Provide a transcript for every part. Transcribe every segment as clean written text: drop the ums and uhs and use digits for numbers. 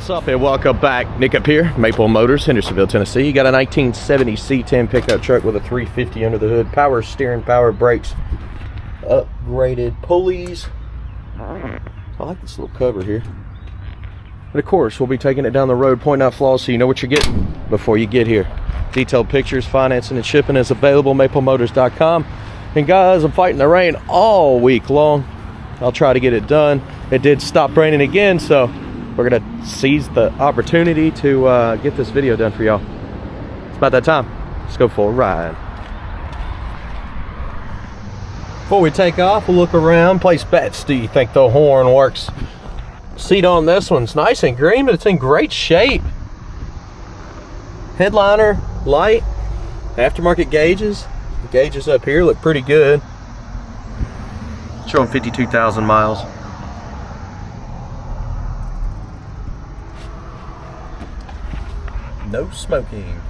What's up and welcome back. Nick up here, Maple Motors, Hendersonville, Tennessee. You got a 1970 C-10 pickup truck with a 350 under the hood, power steering, power brakes, upgraded pulleys. I like this little cover here. And of course, we'll be taking it down the road, pointing out flaws so you know what you're getting before you get here. Detailed pictures, financing, and shipping is available, maplemotors.com. And guys, I'm fighting the rain all week long. I'll try to get it done. It did stop raining again, so we're gonna seize the opportunity to get this video done for y'all. It's about that time. Let's go for a ride. Before we take off, we'll look around, place bets. Do you think the horn works? Seat on this one's nice and green, but it's in great shape. Headliner, light, aftermarket gauges. The gauges up here look pretty good. Showing 52,000 miles. No smoking.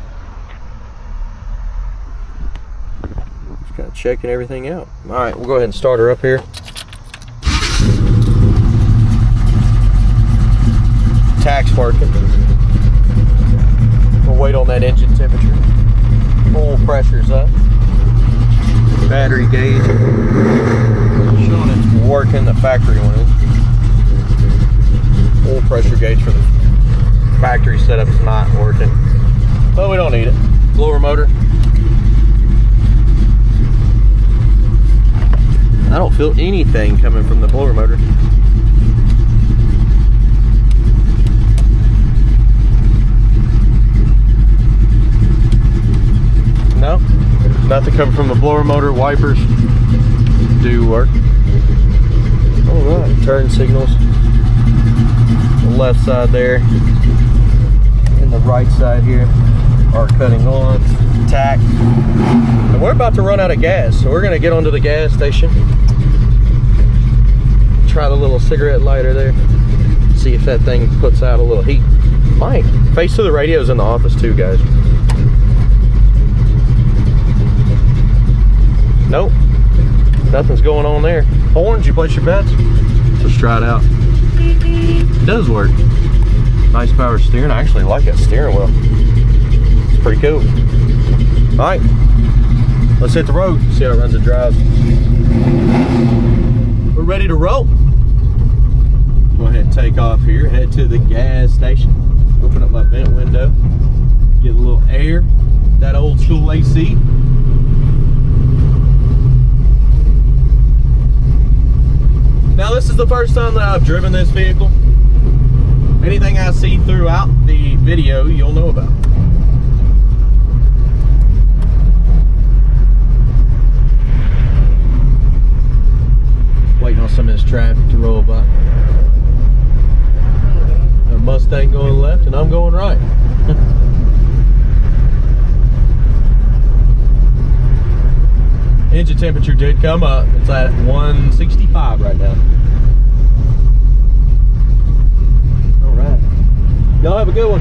Just kind of checking everything out. All right, we'll go ahead and start her up here. Tach's working. We'll wait on that engine temperature. Full pressure's up. Battery gauge showing it's working. The factory one is. Full pressure gauge for the factory setup is not working, but we don't need it. Blower motor. I don't feel anything coming from the blower motor. No, nothing coming from the blower motor. Wipers do work. All right, turn signals. The left side there and the right side here are cutting on. Tach. And we're about to run out of gas, so we're gonna get onto the gas station. Try the little cigarette lighter there. See if that thing puts out a little heat. Might. Face to the radios in the office too, guys. Nope. Nothing's going on there. Horns, you place your bets? Let's try it out. It does work. Nice power steering. I actually like that steering wheel. It's pretty cool. All right, let's hit the road, see how it runs and drives. We're ready to roll. Go ahead and take off here, head to the gas station. Open up my vent window, get a little air, that old school AC. Now this is the first time that I've driven this vehicle. Anything I see throughout the video, you'll know about. Waiting on some of this traffic to roll by. A Mustang going left and I'm going right. Engine temperature did come up. It's at 165 right now. Alright. Y'all have a good one.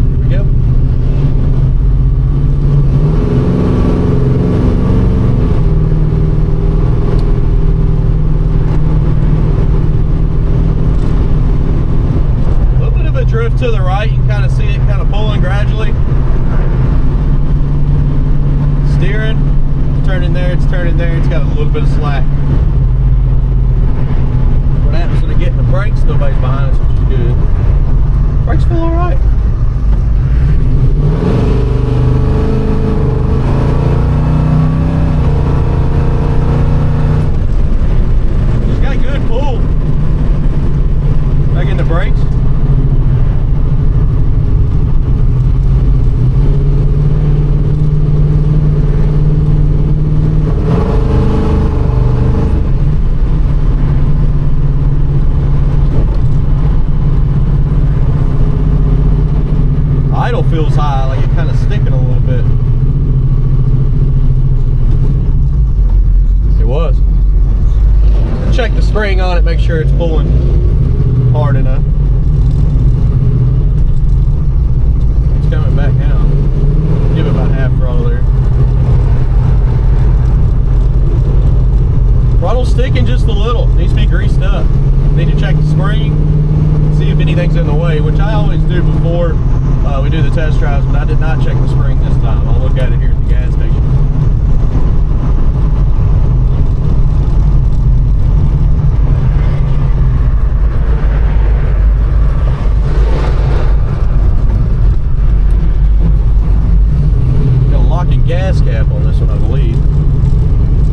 Here we go. A little bit of a drift to the right. You can kind of see it kind of pulling gradually. Steering, it's turning there, it's turning there, it's got a little bit of slack. What happens when I get in the brakes? Nobody's behind us, which is good. Brakes feel alright. It's got good pull. Back in the brakes. Feels high, like it's kind of sticking a little bit. It was. Check the spring on it, make sure it's pulling hard enough. It's coming back now. Give it about half throttle there. Throttle's still sticking just a little. Needs to be greased up. Need to check the spring, see if anything's in the way, which I always do before we do the test drives, but I did not check the spring this time. I'll look at it here at the gas station. Got a locking gas cap on this one, I believe.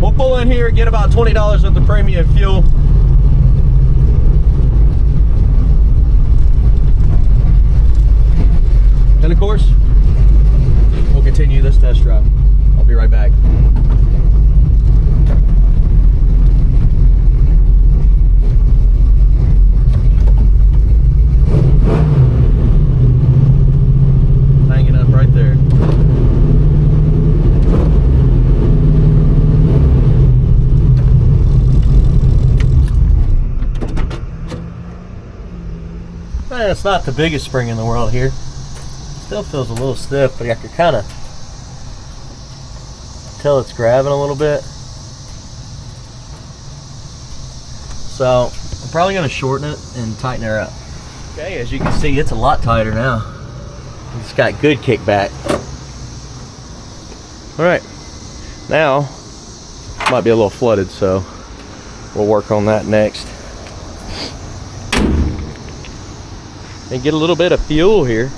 We'll pull in here, get about $20 worth of premium fuel. And of course, we'll continue this test drive. I'll be right back. Hanging up right there. It's not the biggest spring in the world here. Still feels a little stiff, but I can kind of tell it's grabbing a little bit. So I'm probably going to shorten it and tighten her up. Okay, as you can see, it's a lot tighter now. It's got good kickback. All right, now might be a little flooded, so we'll work on that next. And get a little bit of fuel here.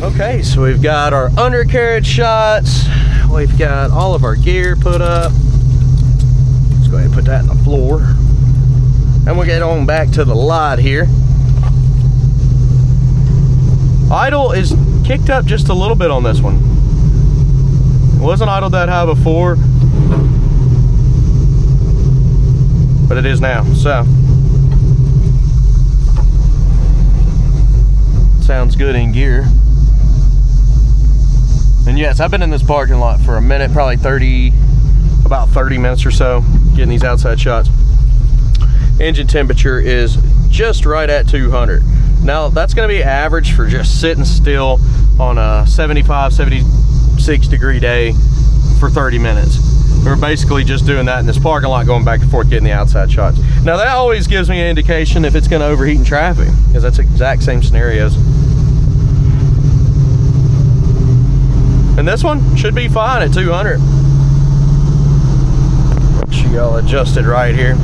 Okay, so we've got our undercarriage shots. We've got all of our gear put up. Let's go ahead and put that in the floor. And we'll get on back to the lot here. Idle is kicked up just a little bit on this one. It wasn't idle that high before, but it is now. So sounds good in gear. And yes, I've been in this parking lot for a minute, probably about 30 minutes or so, getting these outside shots. Engine temperature is just right at 200. Now that's going to be average for just sitting still on a 75, 76 degree day for 30 minutes. We're basically just doing that in this parking lot, going back and forth, getting the outside shots. Now that always gives me an indication if it's going to overheat in traffic, because that's exact same scenarios. And this one should be fine at 200. Make sure y'all adjusted right here.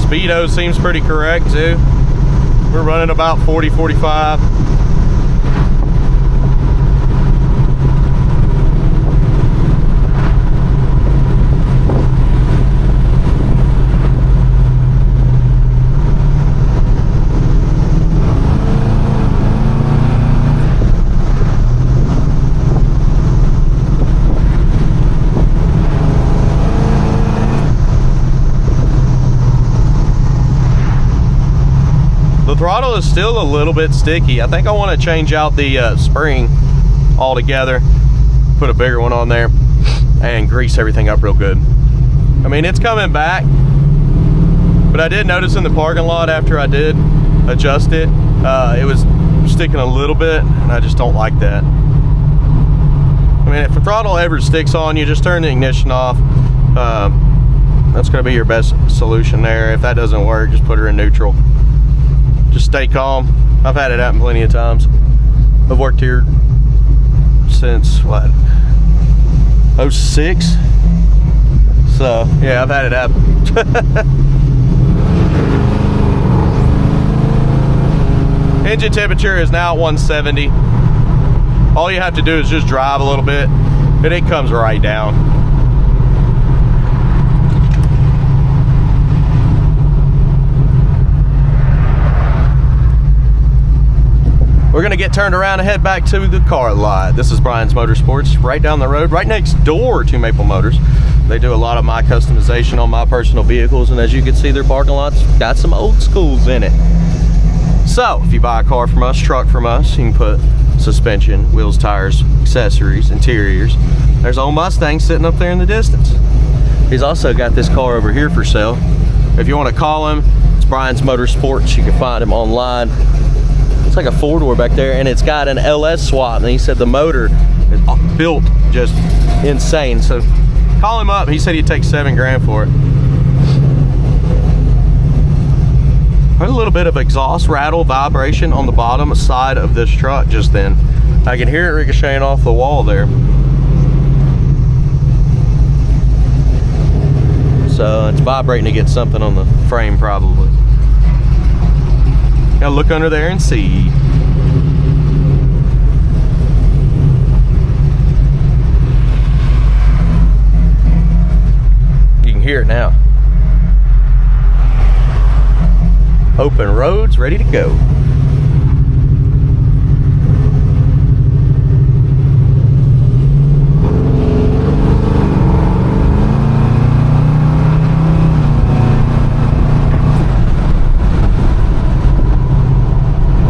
Speedo seems pretty correct too. We're running about 40, 45. The throttle is still a little bit sticky. I think I want to change out the spring altogether, put a bigger one on there, and grease everything up real good. I mean, it's coming back, but I did notice in the parking lot after I did adjust it, it was sticking a little bit, and I just don't like that. I mean, if the throttle ever sticks on you, just turn the ignition off. That's going to be your best solution there. If that doesn't work, just put her in neutral. Just stay calm. I've had it happen plenty of times. I've worked here since what, 06? So yeah, I've had it happen. Engine temperature is now at 170. All you have to do is just drive a little bit and it comes right down. We're gonna get turned around and head back to the car lot. This is Brian's Motorsports, right down the road, right next door to Maple Motors. They do a lot of my customization on my personal vehicles, and as you can see, their parking lot's got some old schools in it. So, if you buy a car from us, truck from us, you can put suspension, wheels, tires, accessories, interiors. There's old Mustang sitting up there in the distance. He's also got this car over here for sale. If you wanna call him, it's Brian's Motorsports. You can find him online. It's like a 4-door back there, and it's got an LS swap, and he said the motor is built just insane. So call him up. He said he'd take $7 grand for it. There's a little bit of exhaust rattle vibration on the bottom side of this truck just then. I can hear it ricocheting off the wall there. So it's vibrating to get something on the frame probably. Gotta look under there and see. You can hear it now. Open roads, ready to go.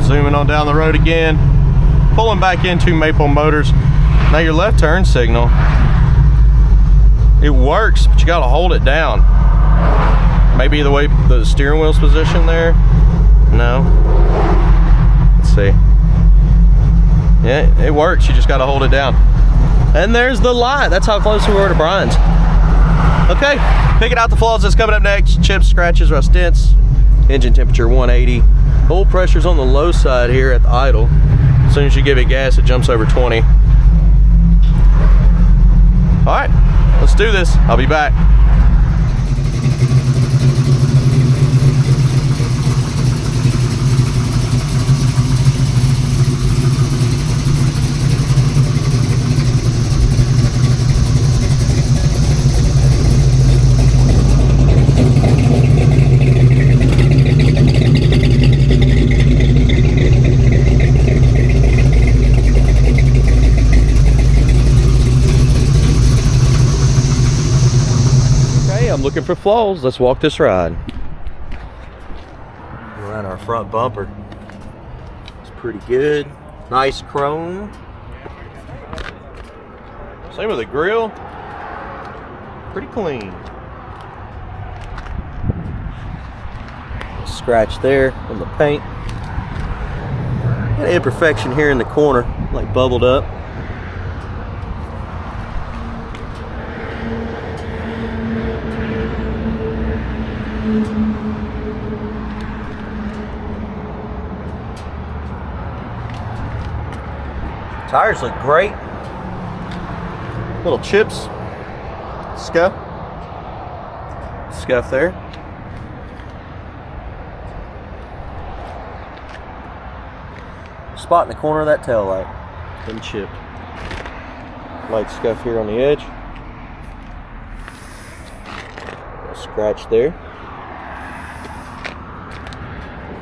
Zooming on down the road again, pulling back into Maple Motors. Now your left turn signal, it works, but you got to hold it down. Maybe the way the steering wheel's positioned there. No. Let's see. Yeah, it works. You just got to hold it down. And there's the light. That's how close we were to Brian's. Okay, picking out the flaws that's coming up next. Chips, scratches, rust dents. Engine temperature 180. Oil pressure's on the low side here at the idle. As soon as you give it gas, it jumps over 20. All right, let's Let's do this. I'll be back. Looking for flaws. Let's walk this ride. Around our front bumper. It's pretty good. Nice chrome. Same with the grill. Pretty clean. Scratch there on the paint. Got an imperfection here in the corner, like bubbled up. Tires look great. Little chips, scuff there. Spot in the corner of that tail light, been chipped. Light scuff here on the edge. A scratch there.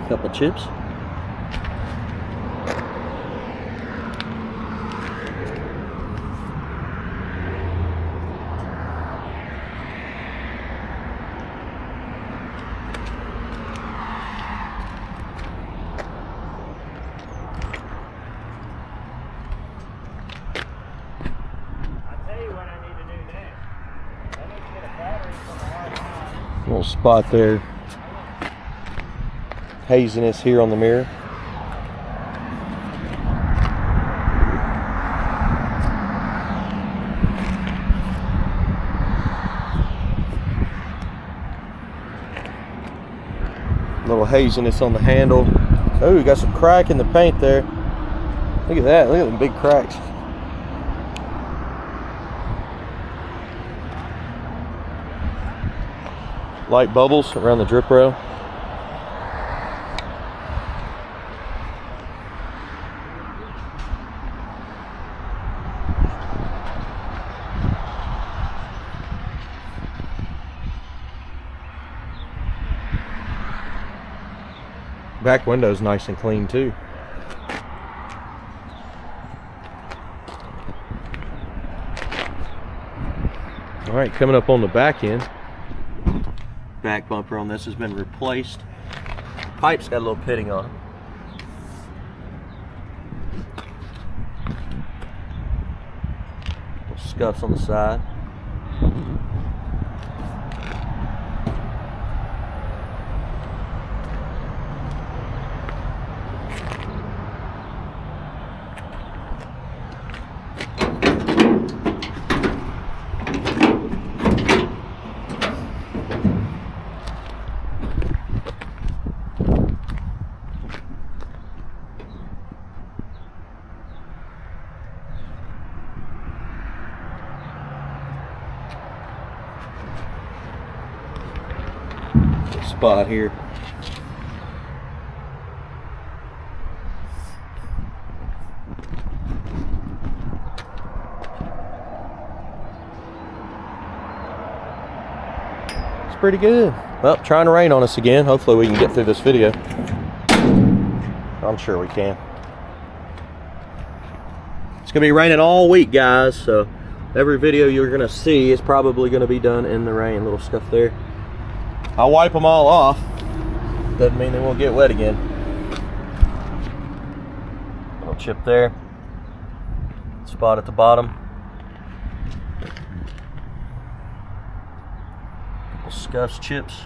Couple chips. Little spot there. Haziness here on the mirror. Little haziness on the handle. Oh, we got some crack in the paint there. Look at that. Look at them big cracks. Light bubbles around the drip rail. Back window's nice and clean too. All right, coming up on the back end. Back bumper on this has been replaced. Pipe's got a little pitting on it. Little scuffs on the side. Spot here. It's pretty good. Well, trying to rain on us again. Hopefully we can get through this video. I'm sure we can. It's gonna be raining all week, guys, so every video you're gonna see is probably gonna be done in the rain. Little stuff there. I'll wipe them all off. Doesn't mean they won't get wet again. Little chip there. Spot at the bottom. Little scuffs, chips.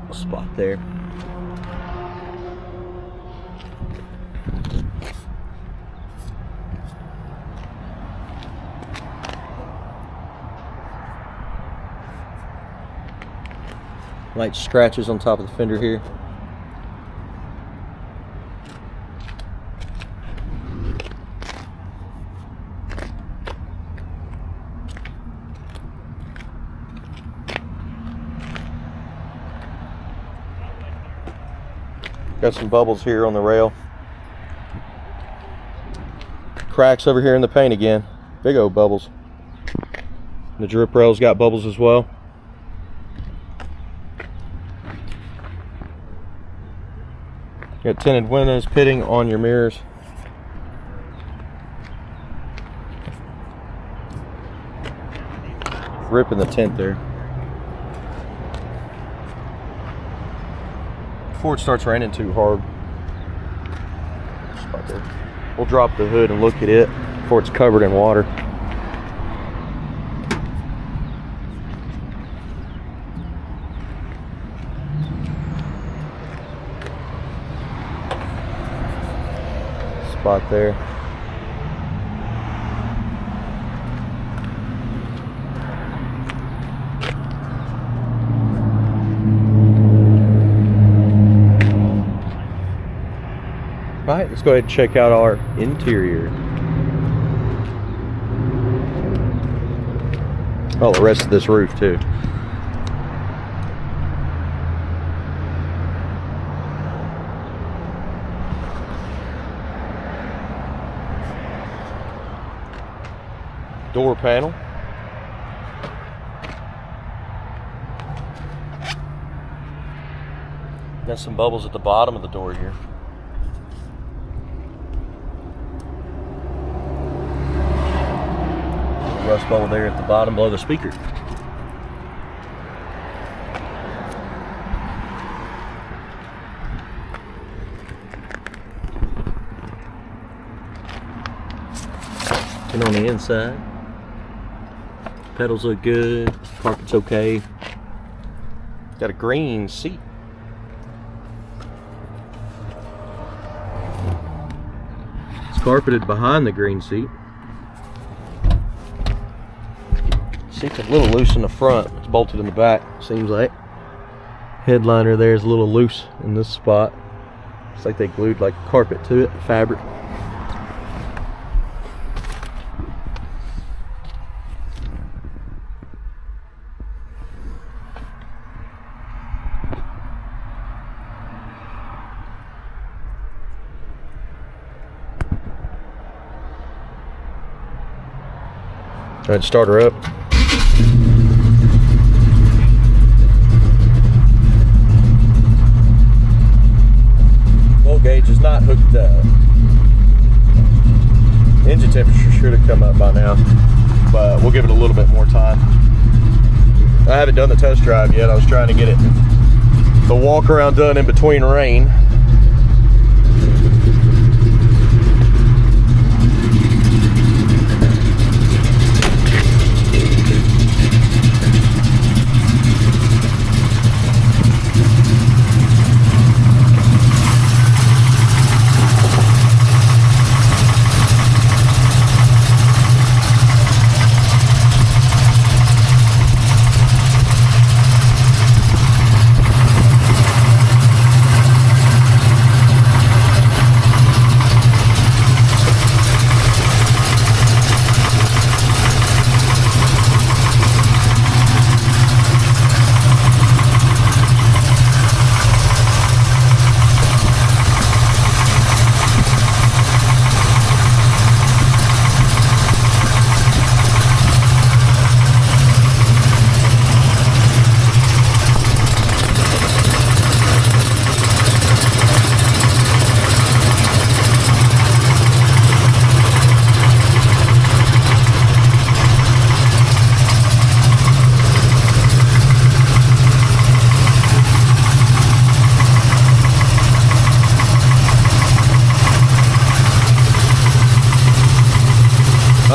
Little spot there. Light scratches on top of the fender here. Got some bubbles here on the rail. Cracks over here in the paint again. Big old bubbles. The drip rail's got bubbles as well. Got tinted windows, pitting on your mirrors. Ripping the tint there. Before it starts raining too hard, we'll drop the hood and look at it before it's covered in water. Spot there. Alright, let's go ahead and check out our interior. Oh, the rest of this roof too. Door panel. Got some bubbles at the bottom of the door here. Rust bubble there at the bottom below the speaker. And on the inside, pedals look good, carpet's okay. Got a green seat. It's carpeted behind the green seat. Seat's a little loose in the front. It's bolted in the back, seems like. Headliner there is a little loose in this spot. It's like they glued like carpet to it, fabric. Go ahead and start her up. Roll gauge is not hooked up. Engine temperature should have come up by now, but we'll give it a little bit more time. I haven't done the test drive yet. I was trying to get it the walk around done in between rain.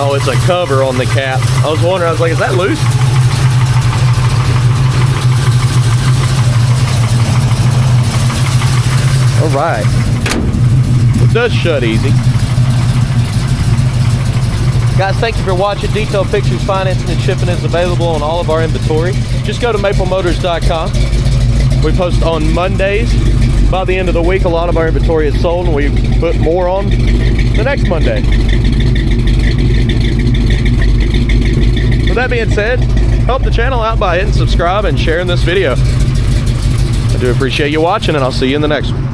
Oh, it's a cover on the cap. I was wondering, I was like, is that loose? All right. It does shut easy. Guys, thank you for watching. Detailed pictures, financing, and shipping is available on all of our inventory. Just go to maplemotors.com. We post on Mondays. By the end of the week, a lot of our inventory is sold, and we put more on the next Monday. With that being said, help the channel out by hitting subscribe and sharing this video. I do appreciate you watching, and I'll see you in the next one.